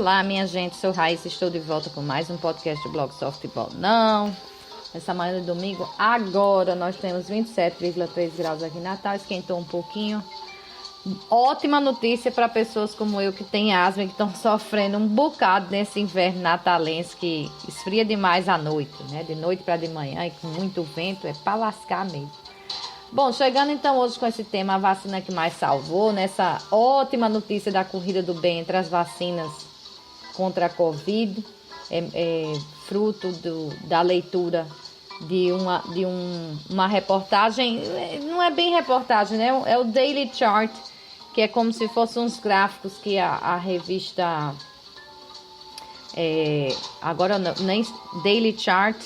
Olá, minha gente, sou Raíssa, estou de volta com mais um podcast do blog Softball Não. Essa manhã de domingo, agora nós temos 27,3 graus aqui em Natal, esquentou um pouquinho. Ótima notícia para pessoas como eu que têm asma e que estão sofrendo um bocado nesse inverno natalense que esfria demais à noite, né? De noite para de manhã e com muito vento, é para lascar mesmo. Bom, chegando então hoje com esse tema, a vacina que mais salvou, nessa ótima notícia da corrida do bem entre as vacinas contra a Covid, fruto da leitura de uma reportagem, não é bem reportagem, né? É o Daily Chart, que é como se fossem uns gráficos que a revista, agora nem Daily Chart,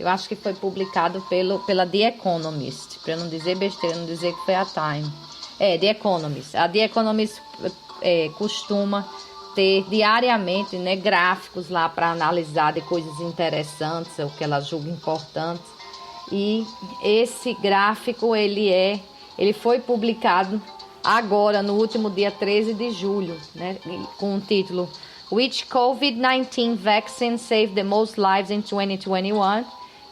eu acho que foi publicado pela The Economist, para não dizer besteira, não dizer que foi a Time. The Economist. A The Economist costuma ter diariamente, né, gráficos lá para analisar de coisas interessantes, o que ela julga importante. E esse gráfico, ele foi publicado agora, no último dia 13 de julho, né, com o título Which COVID-19 Vaccine Saved the Most Lives in 2021?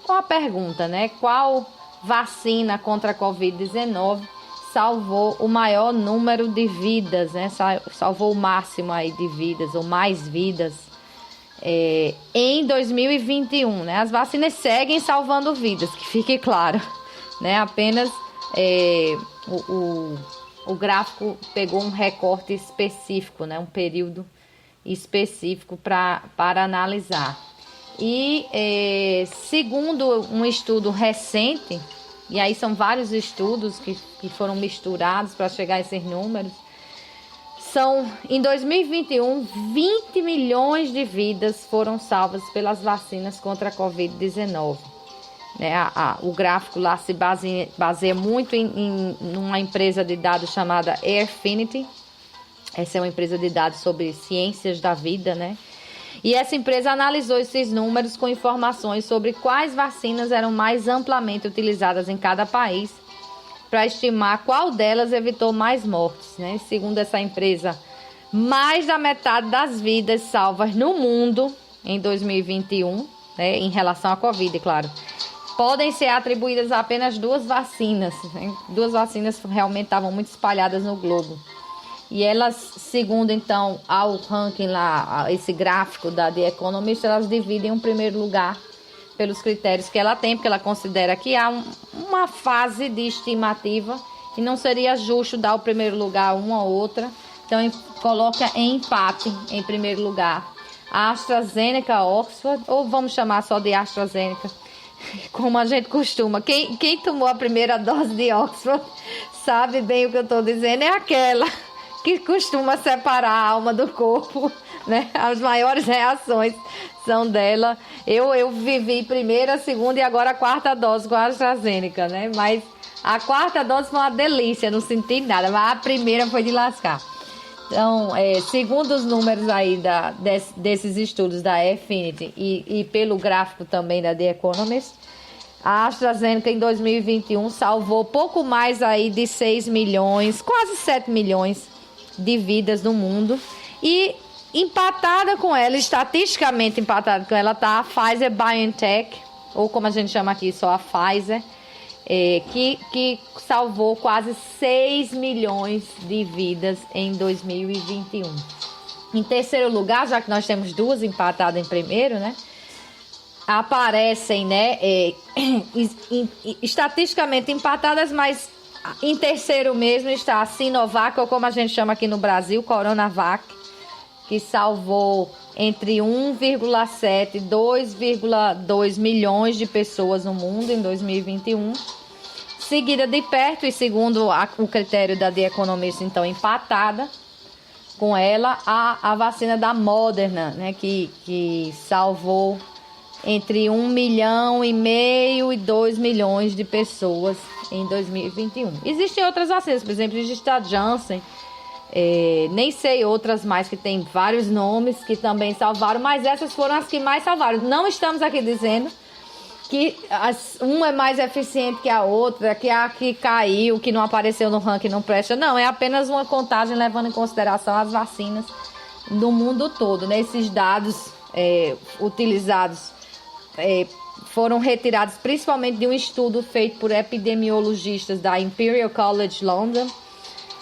Com a pergunta, né, qual vacina contra a Covid-19 salvou o maior número de vidas, né? Salvou o máximo aí de vidas, ou mais vidas, em 2021, né? As vacinas seguem salvando vidas, que fique claro, né? Apenas o gráfico pegou um recorte específico, né? Um período específico para analisar. E segundo um estudo recente, e aí são vários estudos que foram misturados para chegar a esses números, em 2021, 20 milhões de vidas foram salvas pelas vacinas contra a Covid-19. Né? O gráfico lá se baseia muito em uma empresa de dados chamada Airfinity. Essa é uma empresa de dados sobre ciências da vida, né? E essa empresa analisou esses números com informações sobre quais vacinas eram mais amplamente utilizadas em cada país para estimar qual delas evitou mais mortes, né? Segundo essa empresa, mais da metade das vidas salvas no mundo em 2021, né, em relação à Covid, claro, podem ser atribuídas a apenas duas vacinas, né? Duas vacinas realmente estavam muito espalhadas no globo. E elas, segundo então ao ranking lá, esse gráfico da The Economist, elas dividem o primeiro lugar pelos critérios que ela tem, porque ela considera que há uma fase de estimativa e não seria justo dar o primeiro lugar a uma ou outra. Então coloca em empate em primeiro lugar a AstraZeneca Oxford, ou vamos chamar só de AstraZeneca, como a gente costuma. Quem tomou a primeira dose de Oxford sabe bem o que eu estou dizendo, é aquela que costuma separar a alma do corpo, né? As maiores reações são dela. Eu vivi primeira, segunda e agora a quarta dose com a AstraZeneca, né? Mas a quarta dose foi uma delícia, não senti nada, mas a primeira foi de lascar. Então, segundo os números aí desses estudos da Affinity e pelo gráfico também da The Economist, a AstraZeneca em 2021 salvou pouco mais aí de 6 milhões, quase 7 milhões de vidas no mundo. E empatada com ela, estatisticamente empatada com ela, está a Pfizer-BioNTech, ou como a gente chama aqui, só a Pfizer, que salvou quase 6 milhões de vidas em 2021. Em terceiro lugar, já que nós temos duas empatadas em primeiro, né? Aparecem, né, estatisticamente empatadas, mas em terceiro mesmo está a Sinovac, ou como a gente chama aqui no Brasil, Coronavac, que salvou entre 1,7 e 2,2 milhões de pessoas no mundo em 2021. Seguida de perto, e segundo o critério da The Economist, então empatada com ela, a vacina da Moderna, né, que salvou entre 1,5 milhão e 2 milhões de pessoas em 2021. Existem outras vacinas, por exemplo, existe a Janssen, nem sei outras mais que tem vários nomes que também salvaram, mas essas foram as que mais salvaram. Não estamos aqui dizendo que uma é mais eficiente que a outra, que a que caiu, que não apareceu no ranking não presta. Não, é apenas uma contagem levando em consideração as vacinas no mundo todo, né? Esses dados utilizados foram retirados principalmente de um estudo feito por epidemiologistas da Imperial College London,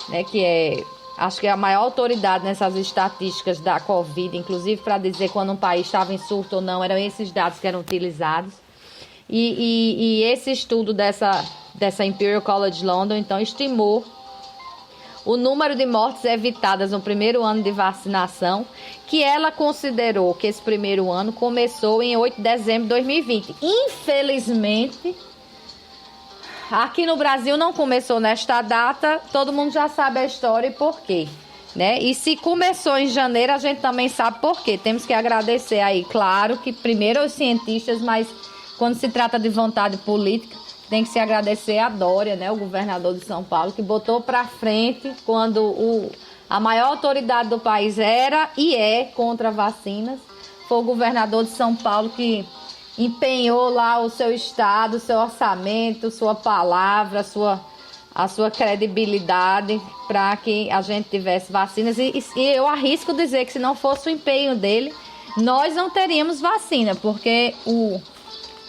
né, que acho que é a maior autoridade nessas estatísticas da Covid, inclusive para dizer quando um país estava em surto ou não, eram esses dados que eram utilizados. E esse estudo dessa Imperial College London, então, estimou o número de mortes evitadas no primeiro ano de vacinação, que ela considerou que esse primeiro ano começou em 8 de dezembro de 2020. Infelizmente, aqui no Brasil não começou nesta data, todo mundo já sabe a história e por quê, né? E se começou em janeiro, a gente também sabe por quê. Temos que agradecer aí, claro, que primeiro aos cientistas, mas quando se trata de vontade política, tem que se agradecer a Dória, né, o governador de São Paulo, que botou para frente quando a maior autoridade do país era e é contra vacinas. Foi o governador de São Paulo que empenhou lá o seu estado, o seu orçamento, sua palavra, a sua credibilidade para que a gente tivesse vacinas. E eu arrisco dizer que se não fosse o empenho dele, nós não teríamos vacina, porque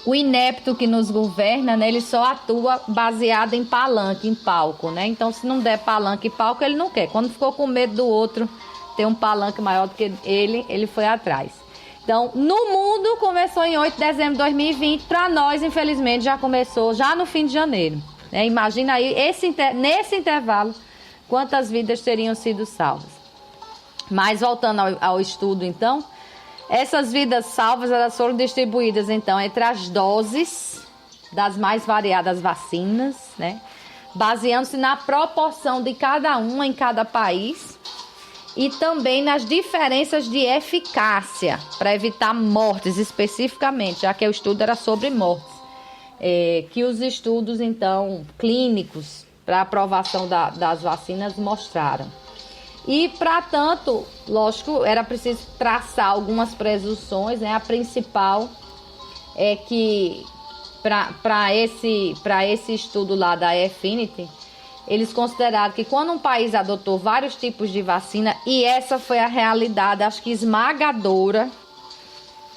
o inepto que nos governa, né, ele só atua baseado em palanque, em palco, né? Então, se não der palanque e palco, ele não quer. Quando ficou com medo do outro ter um palanque maior do que ele foi atrás. Então, no mundo, começou em 8 de dezembro de 2020. Para nós, infelizmente, já começou já no fim de janeiro, né? Imagina aí, nesse intervalo, quantas vidas teriam sido salvas. Mas, voltando ao estudo, então, essas vidas salvas, elas foram distribuídas, então, entre as doses das mais variadas vacinas, né? Baseando-se na proporção de cada uma em cada país e também nas diferenças de eficácia para evitar mortes especificamente, já que o estudo era sobre mortes. Que os estudos, então, clínicos para aprovação das vacinas mostraram. E, para tanto, lógico, era preciso traçar algumas presunções, né? A principal é que, para esse estudo lá da Affinity, eles consideraram que quando um país adotou vários tipos de vacina, e essa foi a realidade, acho que esmagadora,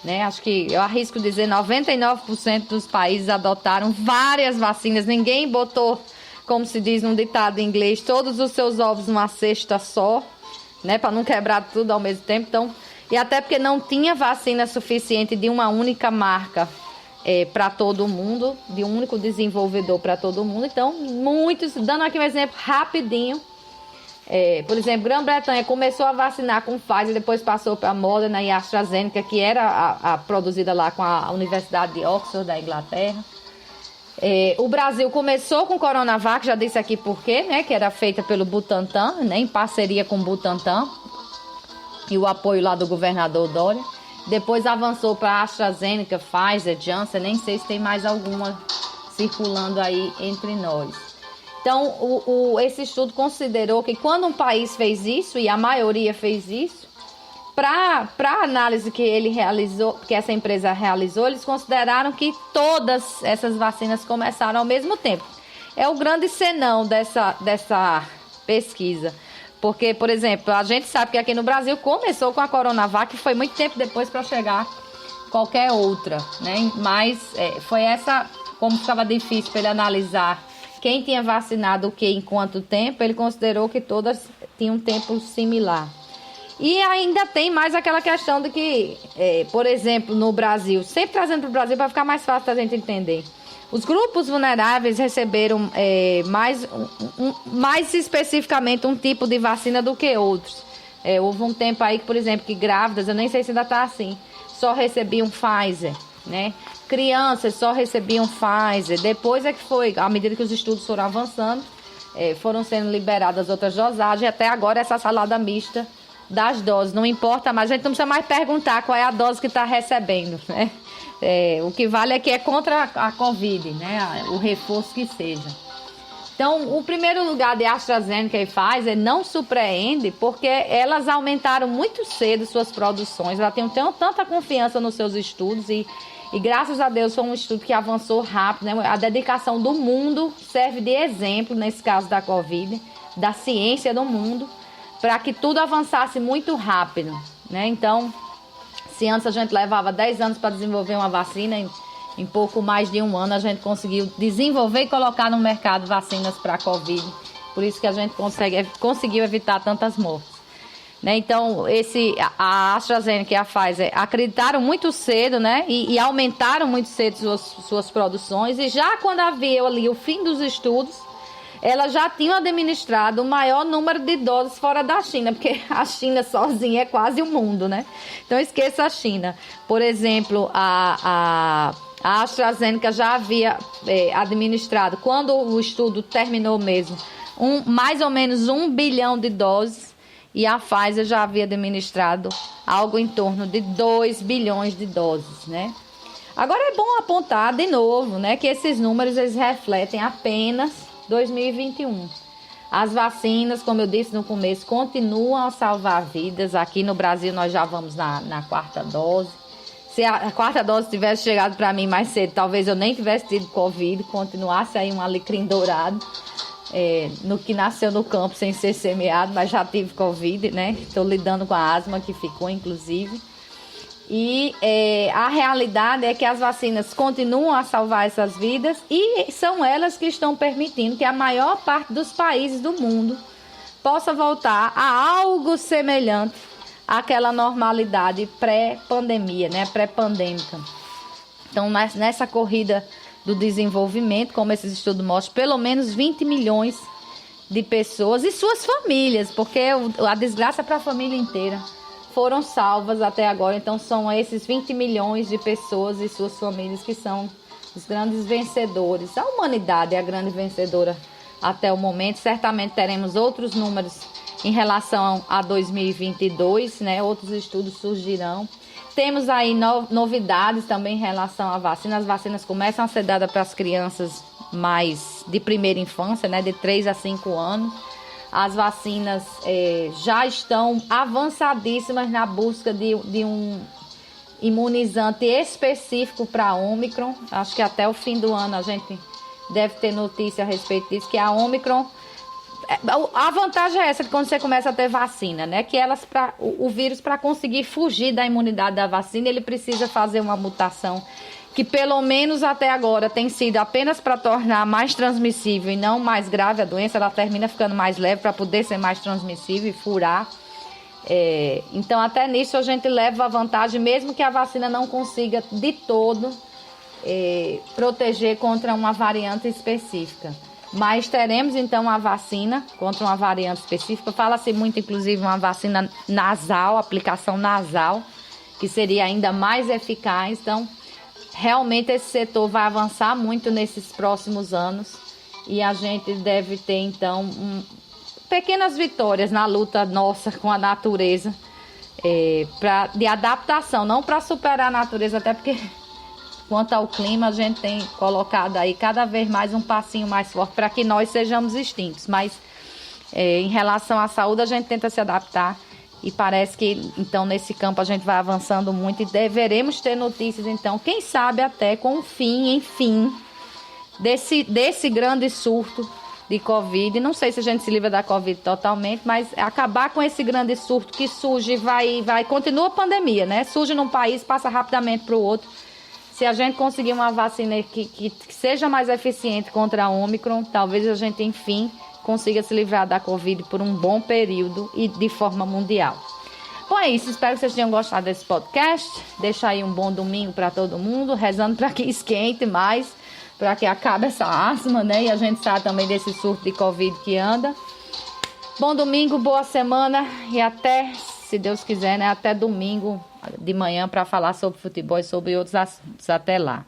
né? Acho que, eu arrisco dizer, 99% dos países adotaram várias vacinas, ninguém botou, como se diz num ditado em inglês, todos os seus ovos numa cesta só, né, para não quebrar tudo ao mesmo tempo. Então, e até porque não tinha vacina suficiente de uma única marca para todo mundo, de um único desenvolvedor para todo mundo. Então, muitos, dando aqui um exemplo rapidinho, por exemplo, Grã-Bretanha começou a vacinar com Pfizer, depois passou para a Moderna e AstraZeneca, que era a produzida lá com a Universidade de Oxford, da Inglaterra. O Brasil começou com Coronavac, já disse aqui por quê, né? Que era feita pelo Butantan, né? Em parceria com o Butantan e o apoio lá do governador Dória. Depois avançou para AstraZeneca, Pfizer, Janssen, nem sei se tem mais alguma circulando aí entre nós. Então, esse estudo considerou que quando um país fez isso, e a maioria fez isso, para a análise que ele realizou, que essa empresa realizou, eles consideraram que todas essas vacinas começaram ao mesmo tempo. É o grande senão dessa pesquisa. Porque, por exemplo, a gente sabe que aqui no Brasil começou com a Coronavac e foi muito tempo depois para chegar qualquer outra, né? Mas foi essa, como ficava difícil para ele analisar quem tinha vacinado o que em quanto tempo, ele considerou que todas tinham um tempo similar. E ainda tem mais aquela questão de que, por exemplo, no Brasil, sempre trazendo para o Brasil para ficar mais fácil da gente entender, os grupos vulneráveis receberam mais especificamente um tipo de vacina do que outros. Houve um tempo aí que, por exemplo, que grávidas, eu nem sei se ainda está assim, só recebiam Pfizer, né? Crianças só recebiam Pfizer. Depois é que foi, à medida que os estudos foram avançando, foram sendo liberadas outras dosagens, até agora essa salada mista das doses, não importa mais, a gente não precisa mais perguntar qual é a dose que está recebendo, né? O que vale é que é contra a Covid, né? O reforço que seja. Então, o primeiro lugar de AstraZeneca e Pfizer não surpreende, porque elas aumentaram muito cedo suas produções, elas têm tanta confiança nos seus estudos e graças a Deus foi um estudo que avançou rápido, né? A dedicação do mundo serve de exemplo, nesse caso da Covid, da ciência do mundo, para que tudo avançasse muito rápido, né? Então, se antes a gente levava 10 anos para desenvolver uma vacina, em pouco mais de um ano a gente conseguiu desenvolver e colocar no mercado vacinas para a Covid. Por isso que a gente conseguiu evitar tantas mortes. Né? Então, a AstraZeneca e a Pfizer acreditaram muito cedo, né? E aumentaram muito cedo suas produções. E já quando havia ali o fim dos estudos, elas já tinham administrado o maior número de doses fora da China, porque a China sozinha é quase o mundo, né? Então, esqueça a China. Por exemplo, a AstraZeneca já havia administrado, quando o estudo terminou mesmo, mais ou menos 1 bilhão de doses, e a Pfizer já havia administrado algo em torno de 2 bilhões de doses, né? Agora é bom apontar de novo, né, que esses números eles refletem apenas 2021. As vacinas, como eu disse no começo, continuam a salvar vidas. Aqui no Brasil nós já vamos na quarta dose. Se a quarta dose tivesse chegado para mim mais cedo, talvez eu nem tivesse tido Covid, continuasse aí um alecrim dourado. No que nasceu no campo sem ser semeado, mas já tive Covid, né? Estou lidando com a asma que ficou, inclusive. E a realidade é que as vacinas continuam a salvar essas vidas e são elas que estão permitindo que a maior parte dos países do mundo possa voltar a algo semelhante àquela normalidade pré-pandemia, né? Pré-pandêmica. Então, nessa corrida do desenvolvimento, como esses estudos mostram, pelo menos 20 milhões de pessoas e suas famílias, porque a desgraça é para a família inteira, foram salvas até agora. Então são esses 20 milhões de pessoas e suas famílias que são os grandes vencedores. A humanidade é a grande vencedora até o momento. Certamente teremos outros números em relação a 2022, né? Outros estudos surgirão. Temos aí novidades também em relação à vacina. As vacinas começam a ser dadas para as crianças mais de primeira infância, né, de 3 a 5 anos. As vacinas já estão avançadíssimas na busca de um imunizante específico para a Omicron. Acho que até o fim do ano a gente deve ter notícia a respeito disso, que a Omicron... A vantagem é essa, que quando você começa a ter vacina, né? Que o vírus, para conseguir fugir da imunidade da vacina, ele precisa fazer uma mutação que, pelo menos até agora, tem sido apenas para tornar mais transmissível e não mais grave a doença. Ela termina ficando mais leve para poder ser mais transmissível e furar. Então, até nisso a gente leva a vantagem, mesmo que a vacina não consiga de todo proteger contra uma variante específica. Mas teremos então a vacina contra uma variante específica. Fala-se muito, inclusive, uma vacina nasal, aplicação nasal, que seria ainda mais eficaz. Então, realmente esse setor vai avançar muito nesses próximos anos e a gente deve ter então pequenas vitórias na luta nossa com a natureza, de adaptação, não para superar a natureza, até porque... Quanto ao clima, a gente tem colocado aí cada vez mais um passinho mais forte para que nós sejamos extintos. Mas em relação à saúde, a gente tenta se adaptar e parece que, então, nesse campo a gente vai avançando muito e deveremos ter notícias, então, quem sabe até com o fim, enfim, desse grande surto de Covid. Não sei se a gente se livra da Covid totalmente, mas acabar com esse grande surto que surge e continua a pandemia, né? Surge num país, passa rapidamente para o outro. Se a gente conseguir uma vacina que seja mais eficiente contra a Omicron, talvez a gente, enfim, consiga se livrar da Covid por um bom período e de forma mundial. Bom, é isso. Espero que vocês tenham gostado desse podcast. Deixa aí um bom domingo para todo mundo, rezando para que esquente mais, para que acabe essa asma, né? E a gente sabe também desse surto de Covid que anda. Bom domingo, boa semana e até, se Deus quiser, né? Até domingo de manhã para falar sobre futebol e sobre outros assuntos. Até lá.